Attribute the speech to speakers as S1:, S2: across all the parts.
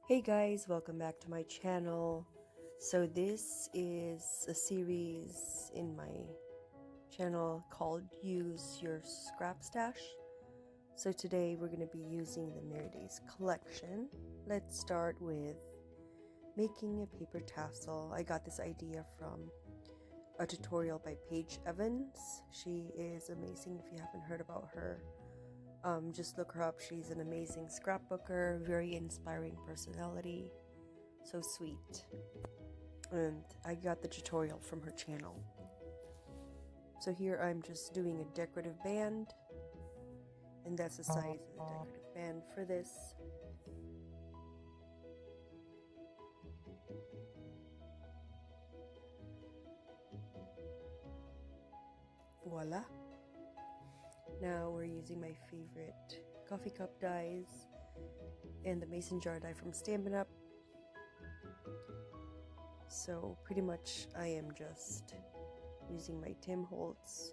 S1: Hey guys, welcome back to my channel. So this is a series in my channel called Use Your Scrap Stash. So today we're going to be using the Merry Days collection. Let's start with making a paper tassel. I got this idea from a tutorial by Paige Evans. She is amazing. If you haven't heard about her, just look her up. She's an amazing scrapbooker, very inspiring personality, so sweet. And I got the tutorial from her channel. So here I'm just doing a decorative band, and that's the size of the decorative band for this. Voila! Now we're using my favorite coffee cup dies and the mason jar die from Stampin' Up. So pretty much I am just using my Tim Holtz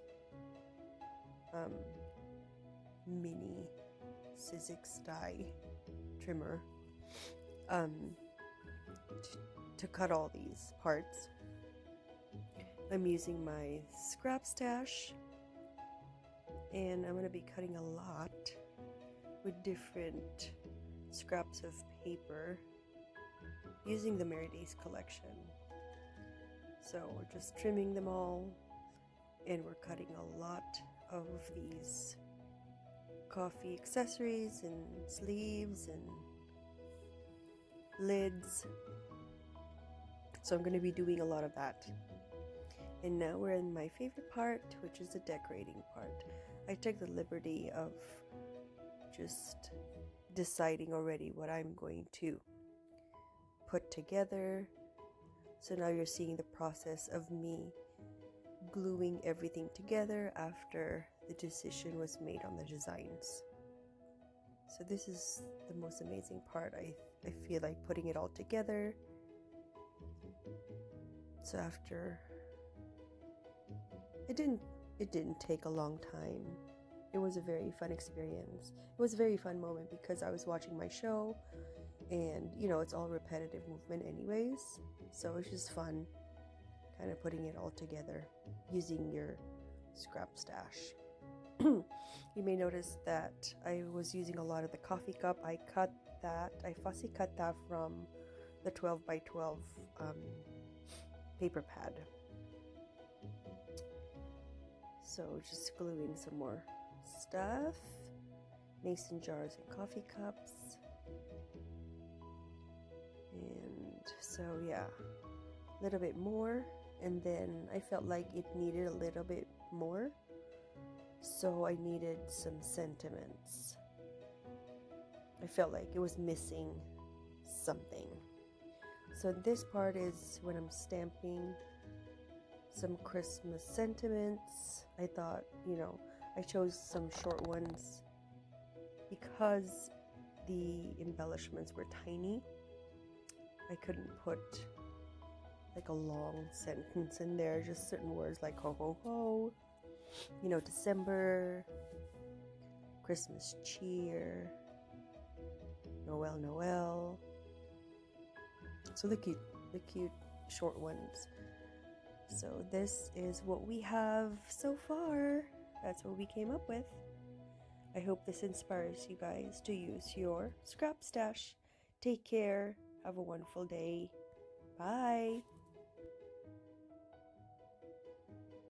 S1: mini Sizzix die trimmer to cut all these parts. I'm using my scrap stash, and I'm going to be cutting a lot with different scraps of paper using the Merry Days collection. So we're just trimming them all, and we're cutting a lot of these coffee accessories and sleeves and lids. So I'm going to be doing a lot of that. And now we're in my favorite part, which is the decorating part. I took the liberty of just deciding already what I'm going to put together. So now you're seeing the process of me gluing everything together after the decision was made on the designs. So this is the most amazing part. I feel like putting it all together. So after it didn't take a long time. It was a very fun experience. It was a very fun moment because I was watching my show, and it's all repetitive movement anyways, so it's just fun kind of putting it all together using your scrap stash. You may notice that I was using a lot of the coffee cup. I fussy cut that from the 12 by 12 paper pad. So just gluing some more stuff, mason jars and coffee cups. And so yeah, a little bit more, and then I felt like it needed a little bit more, so I needed some sentiments. I felt like it was missing something. So this part is when I'm stamping some Christmas sentiments. I thought, I chose some short ones because the embellishments were tiny. I couldn't put like a long sentence in there, just certain words like ho ho ho, December, Christmas cheer, Noel Noel. So the cute short ones. So this is what we have so far. That's what we came up with. I hope this inspires you guys to use your scrap stash. Take care. Have a wonderful day. Bye.